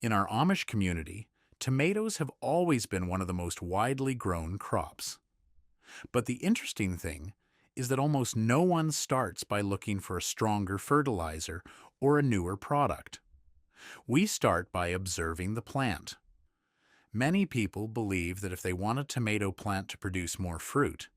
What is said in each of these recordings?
In our Amish community, tomatoes have always been one of the most widely grown crops. But the interesting thing is that almost no one starts by looking for a stronger fertilizer or a newer product. We start by observing the plant. Many people believe that if they want a tomato plant to produce more fruit,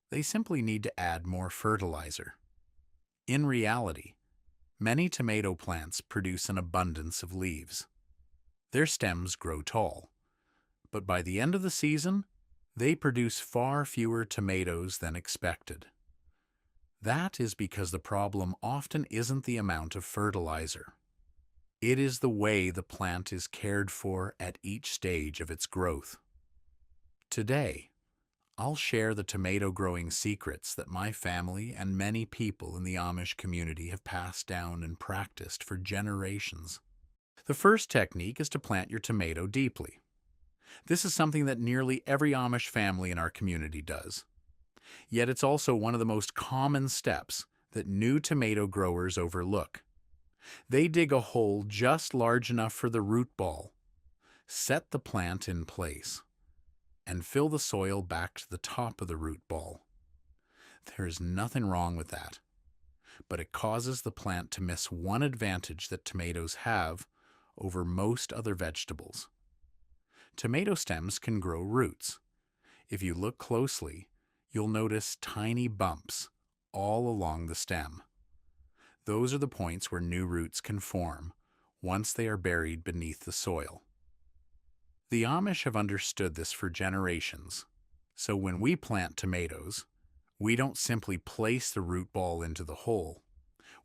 they simply need to add more fertilizer. In reality, many tomato plants produce an abundance of leaves. Their stems grow tall, but by the end of the season, they produce far fewer tomatoes than expected. That is because the problem often isn't the amount of fertilizer. It is the way the plant is cared for at each stage of its growth. Today, I'll share the tomato growing secrets that my family and many people in the Amish community have passed down and practiced for generations. The first technique is to plant your tomato deeply. This is something that nearly every Amish family in our community does. Yet it's also one of the most common steps that new tomato growers overlook. They dig a hole just large enough for the root ball, set the plant in place, and fill the soil back to the top of the root ball. There is nothing wrong with that, but it causes the plant to miss one advantage that tomatoes have over most other vegetables. Tomato stems can grow roots. If you look closely, you'll notice tiny bumps all along the stem. Those are the points where new roots can form once they are buried beneath the soil. The Amish have understood this for generations, so when we plant tomatoes, we don't simply place the root ball into the hole.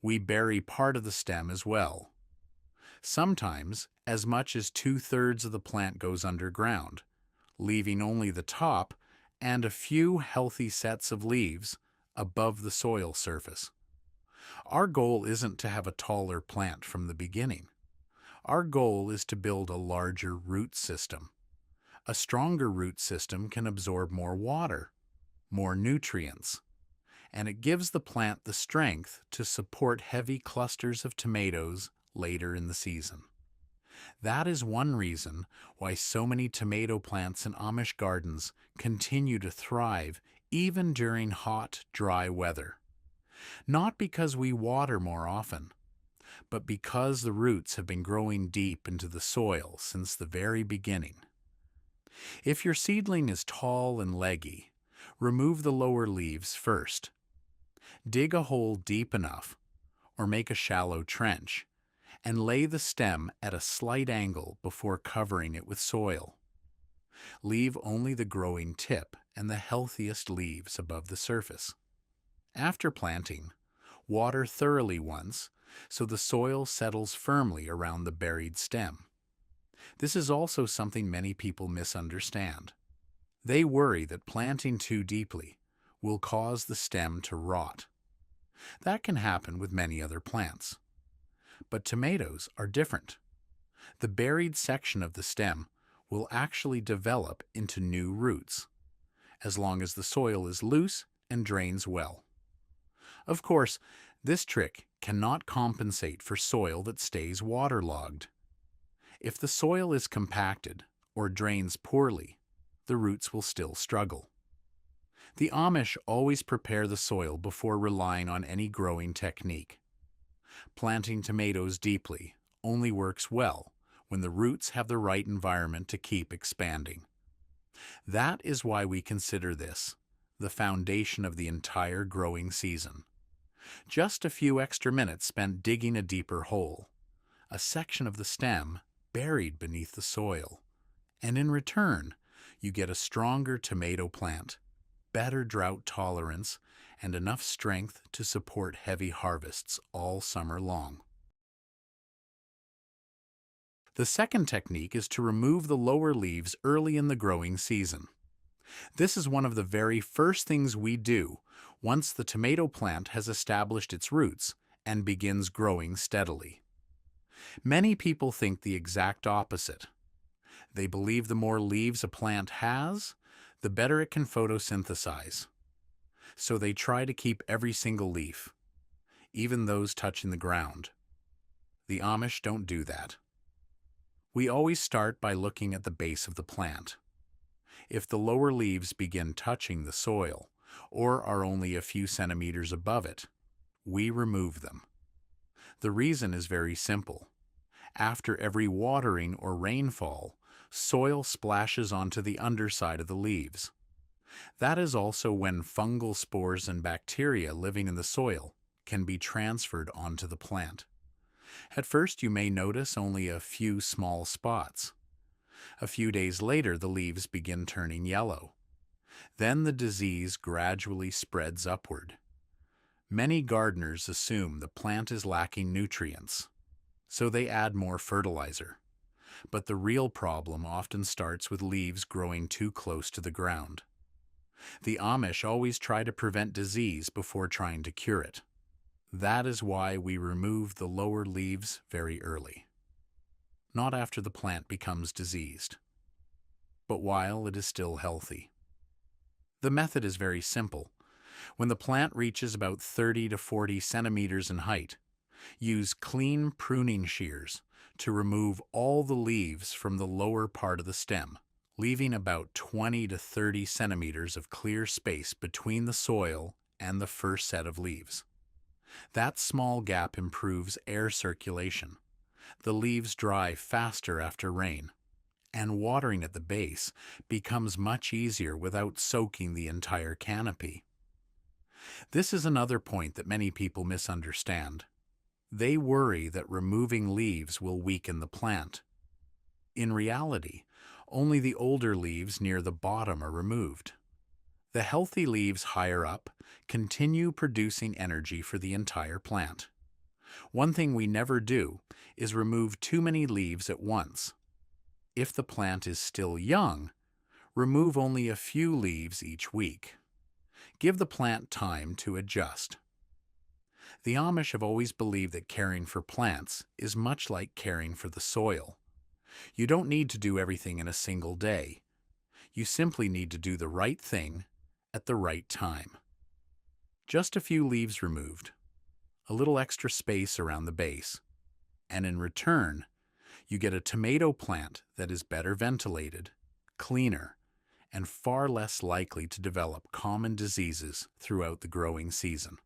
We bury part of the stem as well. Sometimes, as much as 2/3 of the plant goes underground, leaving only the top and a few healthy sets of leaves above the soil surface. Our goal isn't to have a taller plant from the beginning. Our goal is to build a larger root system. A stronger root system can absorb more water, more nutrients, and it gives the plant the strength to support heavy clusters of tomatoes later in the season. That is one reason why so many tomato plants in Amish gardens continue to thrive even during hot, dry weather. Not because we water more often, but because the roots have been growing deep into the soil since the very beginning. If your seedling is tall and leggy, remove the lower leaves first. Dig a hole deep enough, or make a shallow trench, and lay the stem at a slight angle before covering it with soil. Leave only the growing tip and the healthiest leaves above the surface. After planting, water thoroughly once so the soil settles firmly around the buried stem. This is also something many people misunderstand. They worry that planting too deeply will cause the stem to rot. That can happen with many other plants. But tomatoes are different. The buried section of the stem will actually develop into new roots, as long as the soil is loose and drains well. Of course, this trick cannot compensate for soil that stays waterlogged. If the soil is compacted or drains poorly, the roots will still struggle. The Amish always prepare the soil before relying on any growing technique. Planting tomatoes deeply only works well when the roots have the right environment to keep expanding. That is why we consider this the foundation of the entire growing season. Just a few extra minutes spent digging a deeper hole, a section of the stem buried beneath the soil, and in return, you get a stronger tomato plant, better drought tolerance, and enough strength to support heavy harvests all summer long. The second technique is to remove the lower leaves early in the growing season. This is one of the very first things we do once the tomato plant has established its roots and begins growing steadily. Many people think the exact opposite. They believe the more leaves a plant has, the better it can photosynthesize. So they try to keep every single leaf, even those touching the ground. The Amish don't do that. We always start by looking at the base of the plant. If the lower leaves begin touching the soil, or are only a few centimeters above it, we remove them. The reason is very simple. After every watering or rainfall, soil splashes onto the underside of the leaves. That is also when fungal spores and bacteria living in the soil can be transferred onto the plant. At first, you may notice only a few small spots. A few days later, the leaves begin turning yellow. Then the disease gradually spreads upward. Many gardeners assume the plant is lacking nutrients, so they add more fertilizer. But the real problem often starts with leaves growing too close to the ground. The Amish always try to prevent disease before trying to cure it. That is why we remove the lower leaves very early. Not after the plant becomes diseased, but while it is still healthy. The method is very simple. When the plant reaches about 30 to 40 centimeters in height, use clean pruning shears to remove all the leaves from the lower part of the stem, leaving about 20 to 30 centimeters of clear space between the soil and the first set of leaves. That small gap improves air circulation. The leaves dry faster after rain, and watering at the base becomes much easier without soaking the entire canopy. This is another point that many people misunderstand. They worry that removing leaves will weaken the plant. In reality, only the older leaves near the bottom are removed. The healthy leaves higher up continue producing energy for the entire plant. One thing we never do is remove too many leaves at once. If the plant is still young, remove only a few leaves each week. Give the plant time to adjust. The Amish have always believed that caring for plants is much like caring for the soil. You don't need to do everything in a single day. You simply need to do the right thing at the right time. Just a few leaves removed, a little extra space around the base, and in return, you get a tomato plant that is better ventilated, cleaner, and far less likely to develop common diseases throughout the growing season.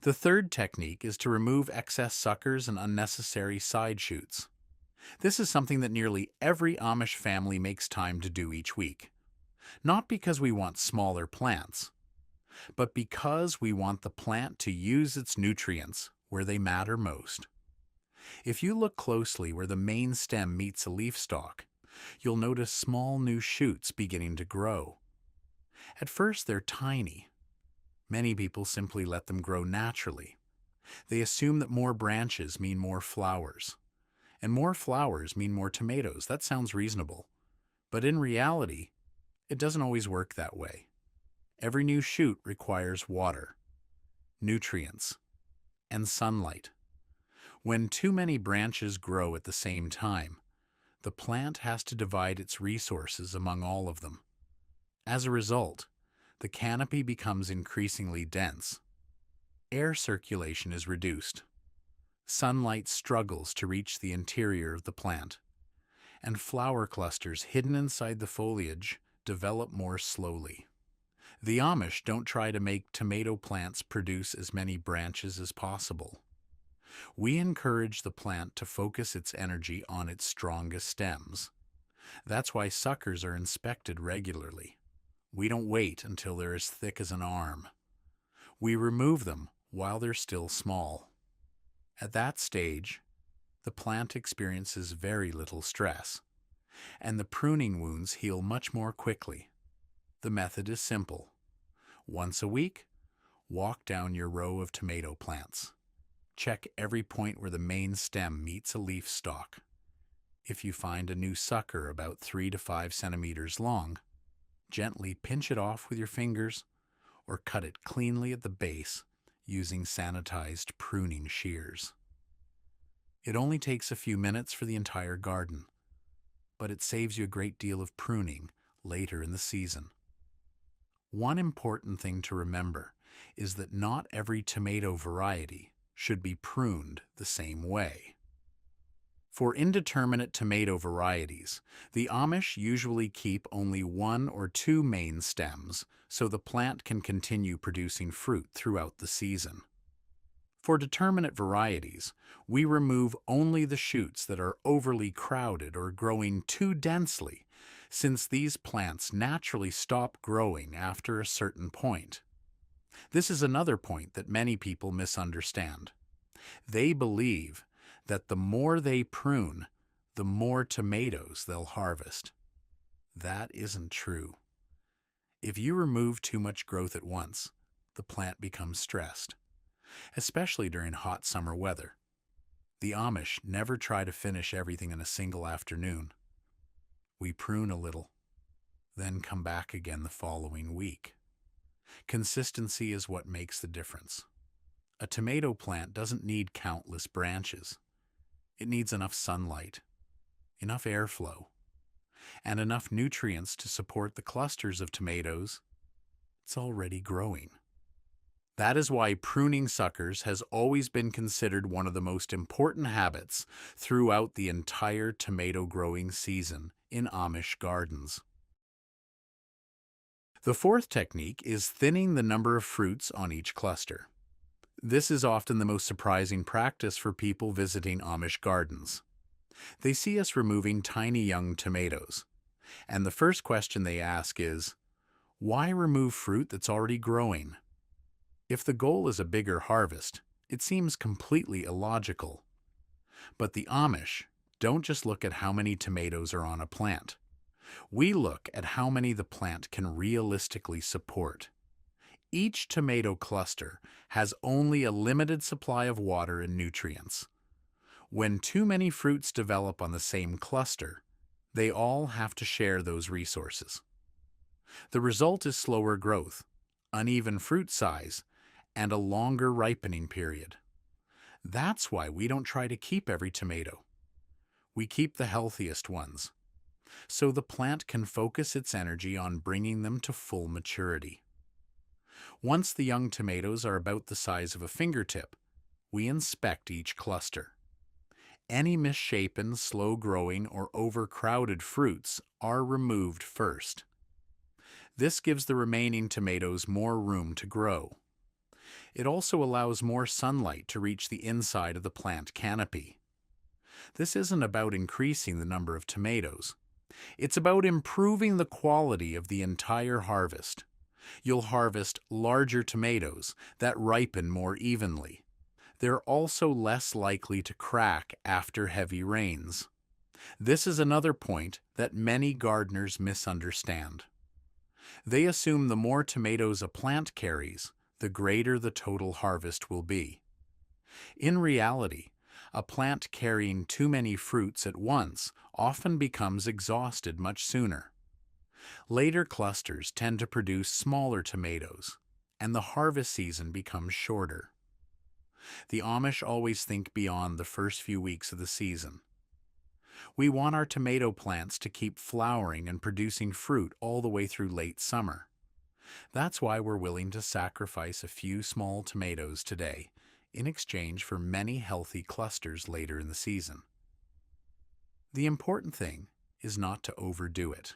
The third technique is to remove excess suckers and unnecessary side shoots. This is something that nearly every Amish family makes time to do each week. Not because we want smaller plants, but because we want the plant to use its nutrients where they matter most. If you look closely where the main stem meets a leaf stalk, you'll notice small new shoots beginning to grow. At first, they're tiny. Many people simply let them grow naturally. They assume that more branches mean more flowers, and more flowers mean more tomatoes. That sounds reasonable. But in reality, it doesn't always work that way. Every new shoot requires water, nutrients, and sunlight. When too many branches grow at the same time, the plant has to divide its resources among all of them. As a result, the canopy becomes increasingly dense. Air circulation is reduced. Sunlight struggles to reach the interior of the plant, and flower clusters hidden inside the foliage develop more slowly. The Amish don't try to make tomato plants produce as many branches as possible. We encourage the plant to focus its energy on its strongest stems. That's why suckers are inspected regularly. We don't wait until they're as thick as an arm. We remove them while they're still small. At that stage, the plant experiences very little stress, and the pruning wounds heal much more quickly. The method is simple. Once a week, walk down your row of tomato plants. Check every point where the main stem meets a leaf stalk. If you find a new sucker about 3 to 5 centimeters long, gently pinch it off with your fingers or cut it cleanly at the base using sanitized pruning shears. It only takes a few minutes for the entire garden, but it saves you a great deal of pruning later in the season. One important thing to remember is that not every tomato variety should be pruned the same way. For indeterminate tomato varieties, the Amish usually keep only one or two main stems so the plant can continue producing fruit throughout the season. For determinate varieties, we remove only the shoots that are overly crowded or growing too densely, since these plants naturally stop growing after a certain point. This is another point that many people misunderstand. They believe that the more they prune, the more tomatoes they'll harvest. That isn't true. If you remove too much growth at once, the plant becomes stressed, especially during hot summer weather. The Amish never try to finish everything in a single afternoon. We prune a little, then come back again the following week. Consistency is what makes the difference. A tomato plant doesn't need countless branches. It needs enough sunlight, enough airflow, and enough nutrients to support the clusters of tomatoes it's already growing. That is why pruning suckers has always been considered one of the most important habits throughout the entire tomato growing season in Amish gardens. The fourth technique is thinning the number of fruits on each cluster. This is often the most surprising practice for people visiting Amish gardens. They see us removing tiny young tomatoes, and the first question they ask is, why remove fruit that's already growing? If the goal is a bigger harvest, it seems completely illogical. But the Amish don't just look at how many tomatoes are on a plant. We look at how many the plant can realistically support. Each tomato cluster has only a limited supply of water and nutrients. When too many fruits develop on the same cluster, they all have to share those resources. The result is slower growth, uneven fruit size, and a longer ripening period. That's why we don't try to keep every tomato. We keep the healthiest ones, so the plant can focus its energy on bringing them to full maturity. Once the young tomatoes are about the size of a fingertip, we inspect each cluster. Any misshapen, slow-growing, or overcrowded fruits are removed first. This gives the remaining tomatoes more room to grow. It also allows more sunlight to reach the inside of the plant canopy. This isn't about increasing the number of tomatoes. It's about improving the quality of the entire harvest. You'll harvest larger tomatoes that ripen more evenly. They're also less likely to crack after heavy rains. This is another point that many gardeners misunderstand. They assume the more tomatoes a plant carries, the greater the total harvest will be. In reality, a plant carrying too many fruits at once often becomes exhausted much sooner. Later clusters tend to produce smaller tomatoes, and the harvest season becomes shorter. The Amish always think beyond the first few weeks of the season. We want our tomato plants to keep flowering and producing fruit all the way through late summer. That's why we're willing to sacrifice a few small tomatoes today in exchange for many healthy clusters later in the season. The important thing is not to overdo it.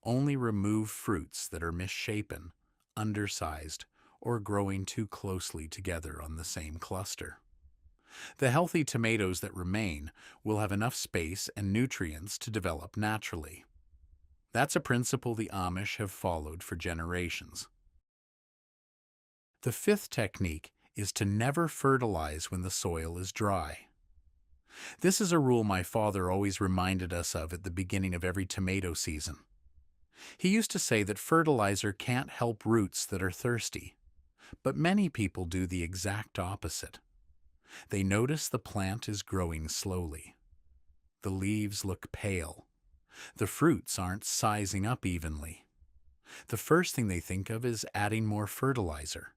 Only remove fruits that are misshapen, undersized, or growing too closely together on the same cluster. The healthy tomatoes that remain will have enough space and nutrients to develop naturally. That's a principle the Amish have followed for generations. The fifth technique is to never fertilize when the soil is dry. This is a rule my father always reminded us of at the beginning of every tomato season. He used to say that fertilizer can't help roots that are thirsty, but many people do the exact opposite. They notice the plant is growing slowly. The leaves look pale. The fruits aren't sizing up evenly. The first thing they think of is adding more fertilizer.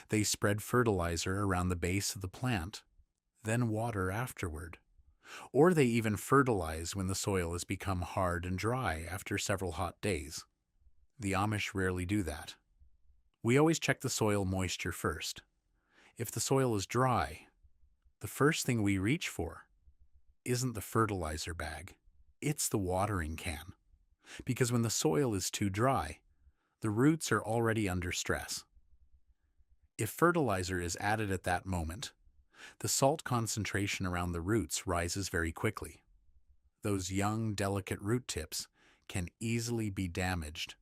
They spread fertilizer around the base of the plant, then water afterward. Or they even fertilize when the soil has become hard and dry after several hot days. The Amish rarely do that. We always check the soil moisture first. If the soil is dry, the first thing we reach for isn't the fertilizer bag, it's the watering can. Because when the soil is too dry, the roots are already under stress. If fertilizer is added at that moment, the salt concentration around the roots rises very quickly. Those young, delicate root tips can easily be damaged.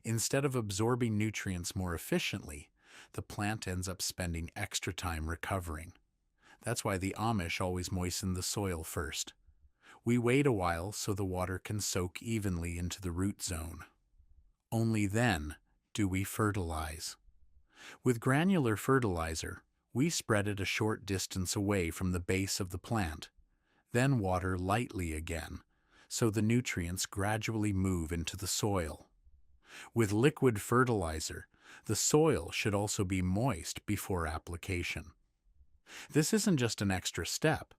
Instead of absorbing nutrients more efficiently, the plant ends up spending extra time recovering. That's why the Amish always moisten the soil first. We wait a while so the water can soak evenly into the root zone. Only then do we fertilize. With granular fertilizer, we spread it a short distance away from the base of the plant, then water lightly again, so the nutrients gradually move into the soil. With liquid fertilizer, the soil should also be moist before application. This isn't just an extra step,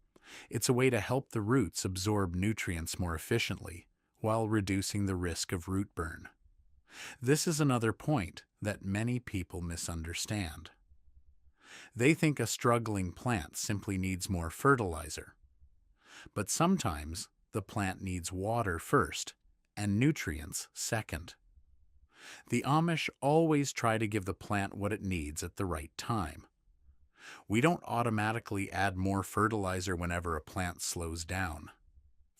it's a way to help the roots absorb nutrients more efficiently while reducing the risk of root burn. This is another point that many people misunderstand. They think a struggling plant simply needs more fertilizer. But sometimes the plant needs water first and nutrients second. The Amish always try to give the plant what it needs at the right time. We don't automatically add more fertilizer whenever a plant slows down.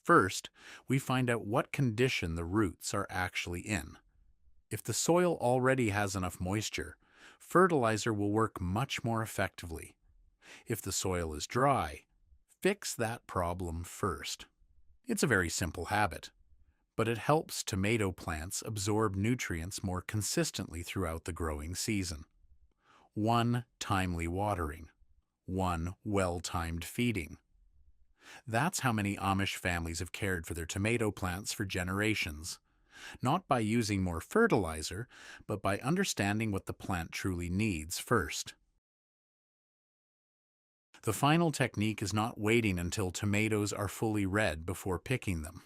First, we find out what condition the roots are actually in. If the soil already has enough moisture, fertilizer will work much more effectively. If the soil is dry, fix that problem first. It's a very simple habit, but it helps tomato plants absorb nutrients more consistently throughout the growing season. 1 timely watering. 1 well-timed feeding. That's how many Amish families have cared for their tomato plants for generations. Not by using more fertilizer, but by understanding what the plant truly needs first. The final technique is not waiting until tomatoes are fully red before picking them.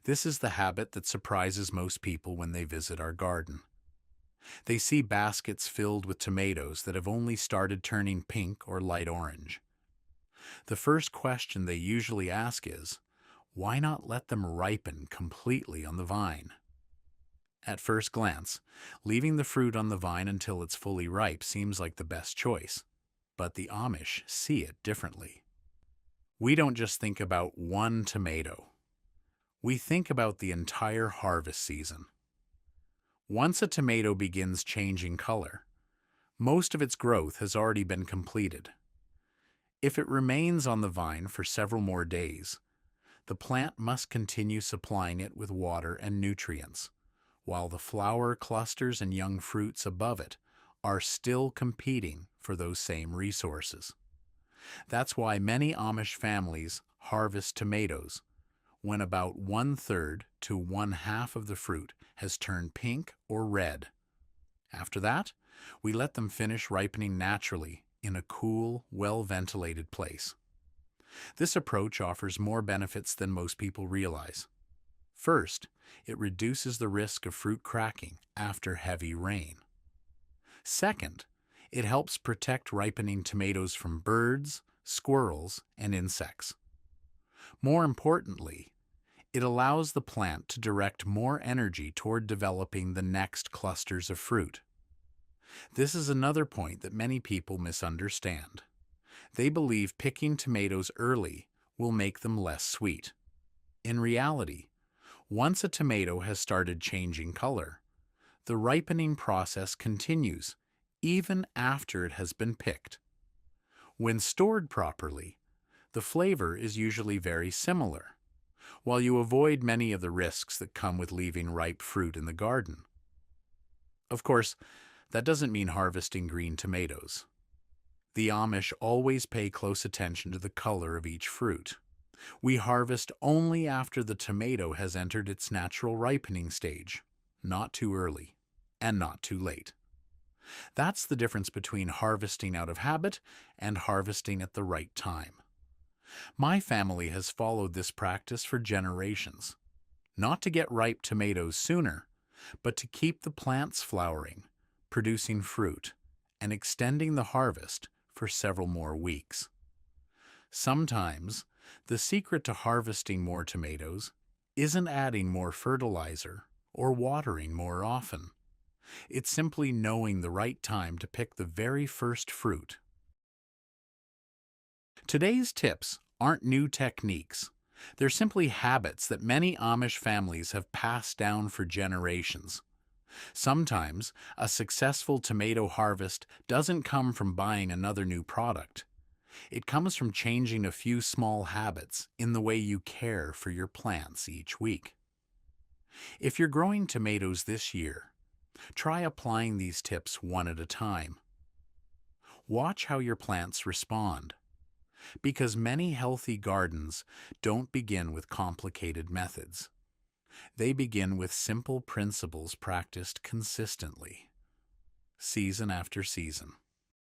This is the habit that surprises most people when they visit our garden. They see baskets filled with tomatoes that have only started turning pink or light orange. The first question they usually ask is, why not let them ripen completely on the vine? At first glance, leaving the fruit on the vine until it's fully ripe seems like the best choice, but the Amish see it differently. We don't just think about one tomato. We think about the entire harvest season. Once a tomato begins changing color, most of its growth has already been completed. If it remains on the vine for several more days, the plant must continue supplying it with water and nutrients, while the flower clusters and young fruits above it are still competing for those same resources. That's why many Amish families harvest tomatoes when about 1/3 to 1/2 of the fruit has turned pink or red. After that, we let them finish ripening naturally in a cool, well-ventilated place. This approach offers more benefits than most people realize. First, it reduces the risk of fruit cracking after heavy rain. Second, it helps protect ripening tomatoes from birds, squirrels, and insects. More importantly, it allows the plant to direct more energy toward developing the next clusters of fruit. This is another point that many people misunderstand. They believe picking tomatoes early will make them less sweet. In reality, once a tomato has started changing color, the ripening process continues even after it has been picked. When stored properly, the flavor is usually very similar, while you avoid many of the risks that come with leaving ripe fruit in the garden. Of course, that doesn't mean harvesting green tomatoes. The Amish always pay close attention to the color of each fruit. We harvest only after the tomato has entered its natural ripening stage, not too early and not too late. That's the difference between harvesting out of habit and harvesting at the right time. My family has followed this practice for generations, not to get ripe tomatoes sooner, but to keep the plants flowering, producing fruit, and extending the harvest for several more weeks. Sometimes, The secret to harvesting more tomatoes isn't adding more fertilizer or watering more often. It's simply knowing the right time to pick the very first fruit. Today's tips aren't new techniques. They're simply habits that many Amish families have passed down for generations. Sometimes, a successful tomato harvest doesn't come from buying another new product. It comes from changing a few small habits in the way you care for your plants each week. If you're growing tomatoes this year, try applying these tips one at a time. Watch how your plants respond, because many healthy gardens don't begin with complicated methods. They begin with simple principles practiced consistently, season after season.